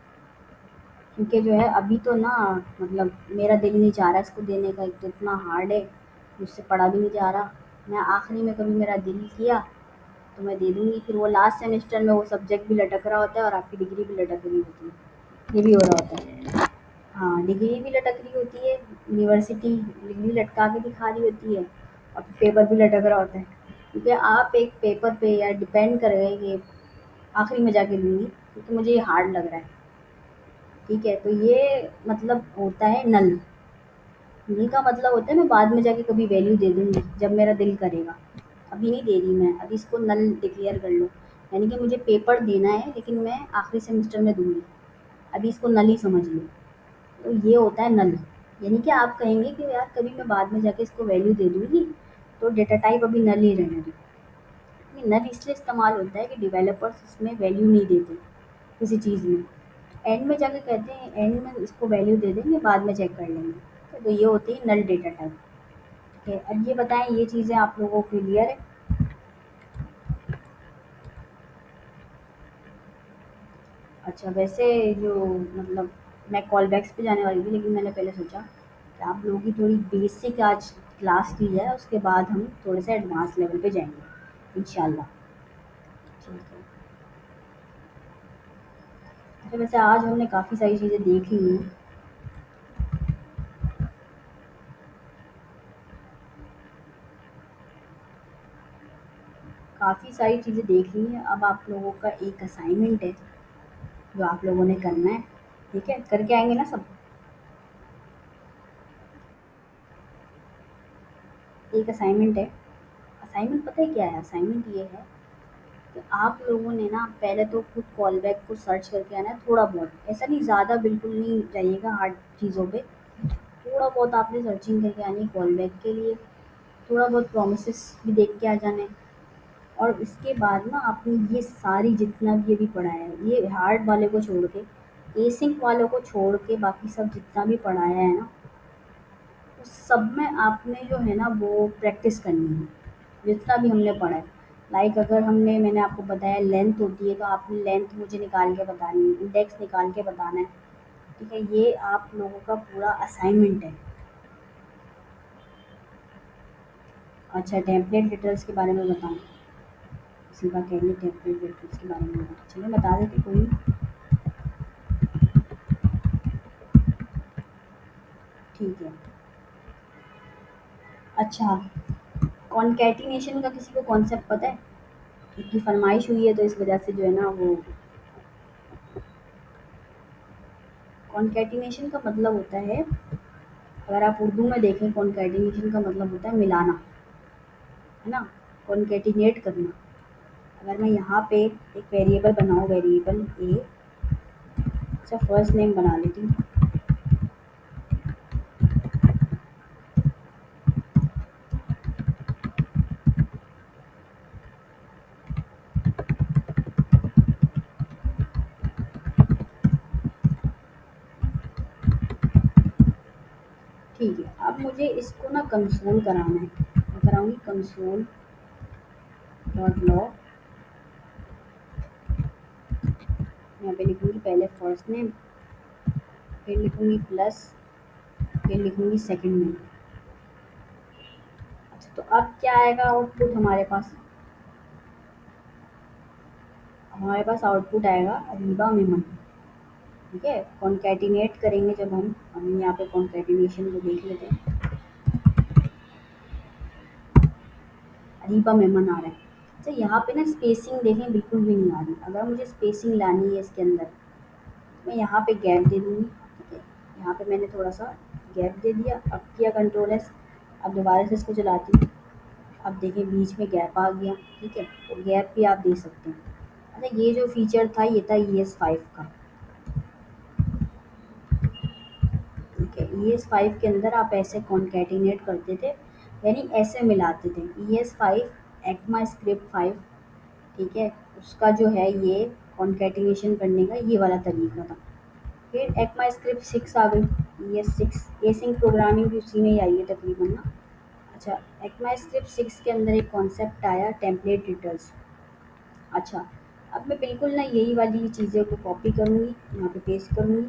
क्योंकि जो है अभी तो ना मतलब मेरा दिल नहीं चाह रहा इसको देने का, एक तो इतना हार्ड है, मुझसे पढ़ा भी नहीं जा रहा। मैं आखिरी में कभी मेरा दिल किया तो मैं दे दूँगी, फिर वो लास्ट सेमेस्टर में वो सब्जेक्ट भी लटक रहा होता है और आपकी डिग्री भी लटक रही होती है। ये भी हो रहा होता है। हाँ, डिग्री भी लटक रही होती है, यूनिवर्सिटी डिग्री लटका के दिखा रही होती है और पेपर भी लटक रहा होता है। क्योंकि आप एक पेपर पे या डिपेंड कर गए कि आखिरी में जाके दूँगी क्योंकि मुझे ये हार्ड लग रहा है। ठीक है, तो ये मतलब होता है नल। इन्हीं का मतलब होता है मैं बाद में जाके कभी वैल्यू दे दूँगी जब मेरा दिल करेगा। अभी नहीं दे रही मैं, अभी इसको नल डिक्लेयर कर लो। यानी कि मुझे पेपर देना है लेकिन मैं आखिरी सेमेस्टर में दूँगी। अभी इसको नल ही समझ लो। तो ये होता है नल। यानी कि आप कहेंगे कि यार कभी मैं बाद में जाके इसको वैल्यू दे दूँगी, तो डेटा टाइप अभी नल ही रहने दो। ये नल इसलिए इस्तेमाल होता है कि डेवलपर्स इसमें वैल्यू नहीं देते किसी चीज़ में। एंड में जाके कहते हैं एंड में इसको वैल्यू दे देंगे, बाद में चेक कर लेंगे। तो ये होती है नल डेटा टाइप। ठीक है, अब ये बताएं ये चीज़ें आप लोगों को क्लियर है? अच्छा, वैसे जो मतलब मैं कॉल बैक्स पे जाने वाली थी लेकिन मैंने पहले सोचा कि आप लोगों की थोड़ी बेसिक आज क्लास की जाए, उसके बाद हम थोड़े से एडवांस लेवल पे जाएंगे इंशाल्लाह। ठीक है। अच्छा, वैसे आज हमने काफ़ी सारी चीज़ें देख ली हैं। काफ़ी सारी चीज़ें देख ली हैं, अब आप लोगों का एक असाइनमेंट है जो आप लोगों ने करना है। ठीक है, करके आएंगे ना सब? एक असाइनमेंट है। असाइनमेंट पता है क्या है? असाइनमेंट ये है कि आप लोगों ने ना पहले तो खुद कॉल बैक को सर्च करके आना है थोड़ा बहुत, ऐसा नहीं ज़्यादा बिल्कुल नहीं जाइएगा हार्ड चीज़ों पे। थोड़ा बहुत आपने सर्चिंग करके आनी है कॉल बैक के लिए, थोड़ा बहुत प्रोमिसेस भी देख के आ जाना है। और इसके बाद ना आपने ये सारी जितना भी अभी पढ़ाया है, ये हार्ड वाले को छोड़ के, एसिंक वालों को छोड़ के बाकी सब जितना भी पढ़ाया है ना, उस सब में आपने जो है ना वो प्रैक्टिस करनी है, जितना भी हमने पढ़ा है। लाइक अगर मैंने आपको बताया लेंथ होती है, तो आपने लेंथ मुझे निकाल के बतानी है, इंडेक्स निकाल के बताना है। ठीक है, ये आप लोगों का पूरा असाइनमेंट है। अच्छा, टेम्पलेट डिटेल्स के बारे में बताऊँ? किसी का कह रही है टेम्पलेट डिटेल्स के बारे में चलिए बता देती, कोई नहीं। ठीक है। अच्छा, कॉन्कैटिनेशन का किसी को कॉन्सेप्ट पता है? इतनी फरमाइश हुई है तो इस वजह से जो है ना वो, कॉन्कैटिनेशन का मतलब होता है, अगर आप उर्दू में देखें, कॉन्कैटिनेशन का मतलब होता है मिलाना, है ना? कॉन्कैटिनेट करना। अगर मैं यहाँ पे एक वेरिएबल बनाऊँ, वेरिएबल ए, अच्छा फर्स्ट नेम बना लेती हूँ। ठीक है, अब मुझे इसको ना कंसोल कराना है। मैं कराऊंगी कंसोल डॉट लॉग। यहाँ पे लिखूंगी पहले फर्स्ट नेम, फिर लिखूंगी प्लस, फिर लिखूंगी सेकंड नेम। अच्छा, तो अब क्या आएगा आउटपुट हमारे पास? हमारे पास आउटपुट आएगा अरीबा मेमन। ठीक है, कॉन्कैटिनेट करेंगे जब हम यहाँ पे कॉन्कैटिनेशन को देख लेते हैं। अरीबा मेमन आ रहा है। अच्छा, यहाँ पे ना स्पेसिंग देखें बिल्कुल भी नहीं आ रही। अगर मुझे स्पेसिंग लानी है इसके अंदर, मैं यहाँ पे गैप दे दूँगी। ठीक है, यहाँ पे मैंने थोड़ा सा गैप दे दिया, अब किया कंट्रोल एस। अब दोबारा से इसको चलाती हूँ, अब देखिए बीच में गैप आ गया। ठीक है, तो गैप भी आप दे सकते हैं। अच्छा, ये जो फीचर था ये था ES5 का। ठीक है, ES5 के अंदर आप ऐसे कॉन्कैटिनेट करते थे, यानी ऐसे मिलाते थे। ES5 ECMA script 5। ठीक है, उसका जो है ये कॉन्कैटिनेशन करने का ये वाला तरीका था। फिर एक्मा स्क्रिप्ट 6 आ गई, ES6, एसिंक प्रोग्रामिंग भी उसी में ही आई है तकरीबन ना। अच्छा, एक्मा स्क्रिप्ट 6 के अंदर एक कॉन्सेप्ट आया टेम्पलेट डिटेल्स। अच्छा, अब मैं बिल्कुल ना यही वाली चीज़ें को कॉपी करूँगी, यहाँ पे पेस्ट करूँगी,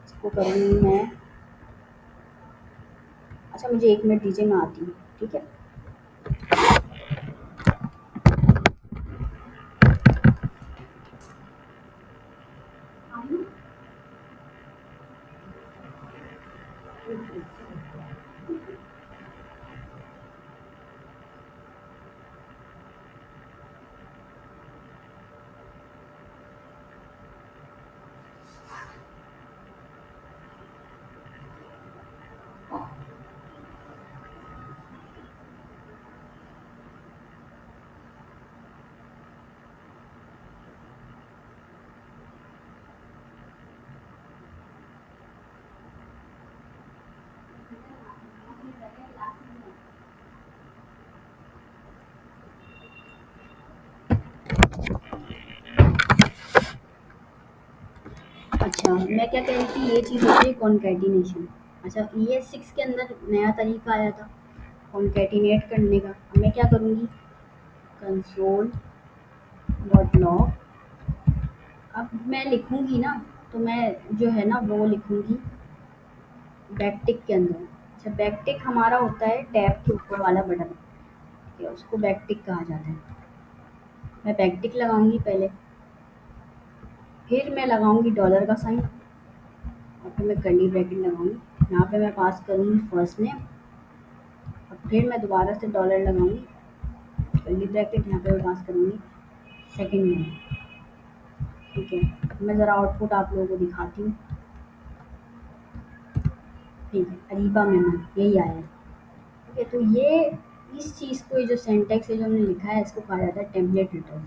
इसको करूँगी मैं। अच्छा, मुझे 1 मिनट दीजिए, मैं आती हूँ। ठीक है। अच्छा, मैं क्या कह रही थी, ये चीज़ होती है कॉन्कैटिनेशन। अच्छा, ES6 के अंदर नया तरीका आया था कॉन्कैटिनेट करने का। अब मैं क्या करूँगी, कंसोल डॉट लॉग। अब मैं लिखूँगी ना, तो मैं जो है ना वो लिखूँगी बैकटिक के अंदर। अच्छा, बैकटिक हमारा होता है टैब के ऊपर वाला बटन। ठीक है, उसको बैकटिक कहा जाता है। मैं बैकटिक लगाऊंगी पहले, फिर मैं लगाऊंगी डॉलर का साइन, और फिर मैं कर्ली ब्रैकेट लगाऊंगी। यहाँ पे मैं पास करूँगी फर्स्ट नेम, और फिर मैं दोबारा से डॉलर लगाऊंगी, कर्ली ब्रैकेट, यहाँ पे मैं पास करूँगी सेकंड में। ठीक है, मैं ज़रा आउटपुट आप लोगों को दिखाती हूँ। ठीक है, अरीबा मेमन यही आया है। ठीक है, तो ये इस चीज़ को, ये जो सिंटैक्स है जो हमने लिखा है, इसको कहा जाता है टेम्पलेट रिटर्न।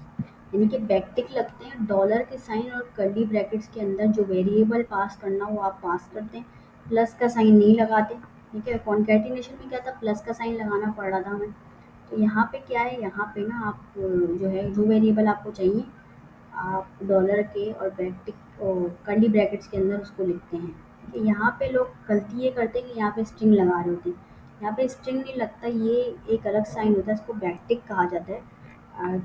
यानी कि बैकटिक लगते हैं, डॉलर के साइन और कर्ली ब्रैकेट्स के अंदर जो वेरिएबल पास करना वो आप पास करते हैं, प्लस का साइन नहीं लगाते। ठीक है, कॉन्कैटिनेशन में क्या था, प्लस का साइन लगाना पड़ रहा था हमें। तो यहाँ पे क्या है, यहाँ पे ना आप जो है जो वेरिएबल आपको चाहिए आप डॉलर के और बैकटिक कर्ली ब्रैकेट्स के अंदर उसको लिखते हैं। ठीक है, यहाँ पे लोग गलती ये करते हैं कि यहाँ पे स्ट्रिंग लगा रहे होते हैं। यहाँ पे स्ट्रिंग नहीं लगता, ये एक अलग साइन होता है, इसको बैकटिक कहा जाता है।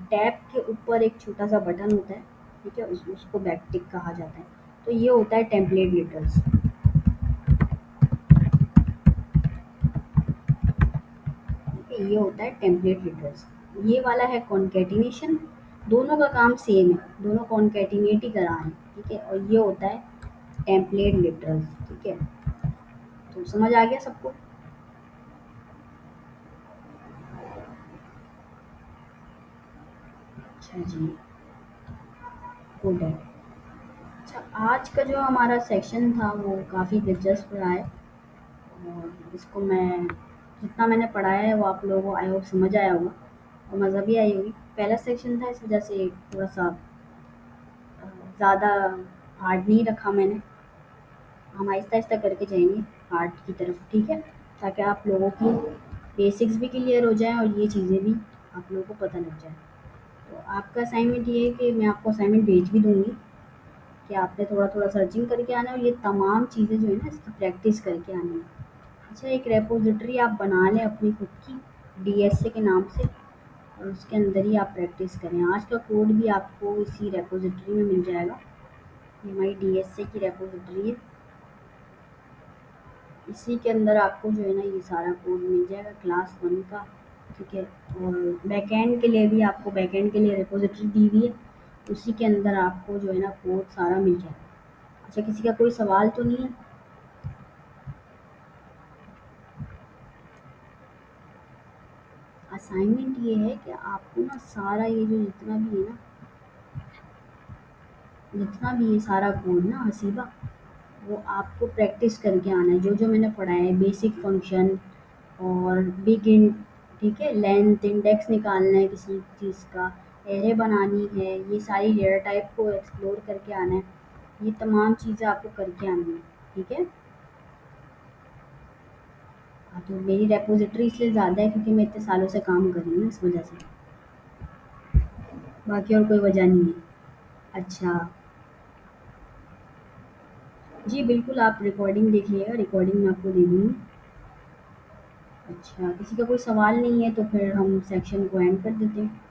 टैब के ऊपर एक छोटा सा बटन होता है। ठीक है, उसको बैकटिक कहा जाता है। तो ये होता है टेम्पलेट लिटर्स। ठीक है, ये होता है टेम्पलेट लिटर्स। ये वाला है कॉन्कैटिनेशन। दोनों का काम सेम है, दोनों कॉन्कैटिनेट ही करा है। ठीक है, और ये होता है टेम्पलेट लिटरल्स। ठीक है, तो समझ आ गया सबको। अच्छा जी, गुड है। अच्छा, आज का जो हमारा सेक्शन था वो काफ़ी दिलचस्प रहा है, और इसको मैं जितना मैंने पढ़ाया है वो आप लोगों को आई होप समझ आया होगा और मज़ा भी आई होगी। पहला सेक्शन था, इस वजह से थोड़ा सा ज़्यादा हार्ड नहीं रखा मैंने। हम आहिस्ता आहिस्ता करके जाएंगे हार्ड की तरफ। ठीक है, ताकि आप लोगों की बेसिक्स भी क्लियर हो जाए और ये चीज़ें भी आप लोगों को पता लग जाए। तो आपका असाइनमेंट ये है कि मैं आपको असाइनमेंट भेज भी दूँगी कि आपने थोड़ा-थोड़ा सर्चिंग करके आना है, और ये तमाम चीज़ें जो है ना इसकी प्रैक्टिस करके आनी है। अच्छा, एक रेपॉज़िटरी आप बना लें अपनी खुद की डीएसए के नाम से, और उसके अंदर ही आप प्रैक्टिस करें। आज का कोड भी आपको इसी रेपॉज़िटरी में मिल जाएगा। ये हमारी डीएसए की रेपॉज़िटरी है। इसी के अंदर आपको जो है ना ये सारा कोड मिल जाएगा क्लास 1 का। ठीक है, और बैकएंड के लिए भी आपको बैकएंड के लिए रिपोजिटरी दी हुई है, उसी के अंदर आपको जो है ना कोड सारा मिल जाएगा। अच्छा, किसी का कोई सवाल तो नहीं है? असाइनमेंट ये है कि आपको ना सारा ये जो जितना भी ये सारा कोड ना हसीबा, वो आपको प्रैक्टिस करके आना है। जो जो मैंने पढ़ाया है, बेसिक फंक्शन और बिग इंट, ठीक है, लेंथ, इंडेक्स निकालना है किसी चीज़ का, एरे बनानी है, ये सारी डेटा टाइप को एक्सप्लोर करके आना है। ये तमाम चीज़ें आपको करके आनी है। ठीक है, हाँ, तो मेरी रेपोजिटरी इसलिए ज़्यादा है क्योंकि मैं इतने सालों से काम कर रही हूँ ना, इस वजह से। बाकी और कोई वजह नहीं है। अच्छा जी, बिल्कुल आप रिकॉर्डिंग देखिएगा, रिकॉर्डिंग मैं आपको दे दूँगी। अच्छा, किसी का कोई सवाल नहीं है तो फिर हम सेक्शन को एंड कर देते हैं।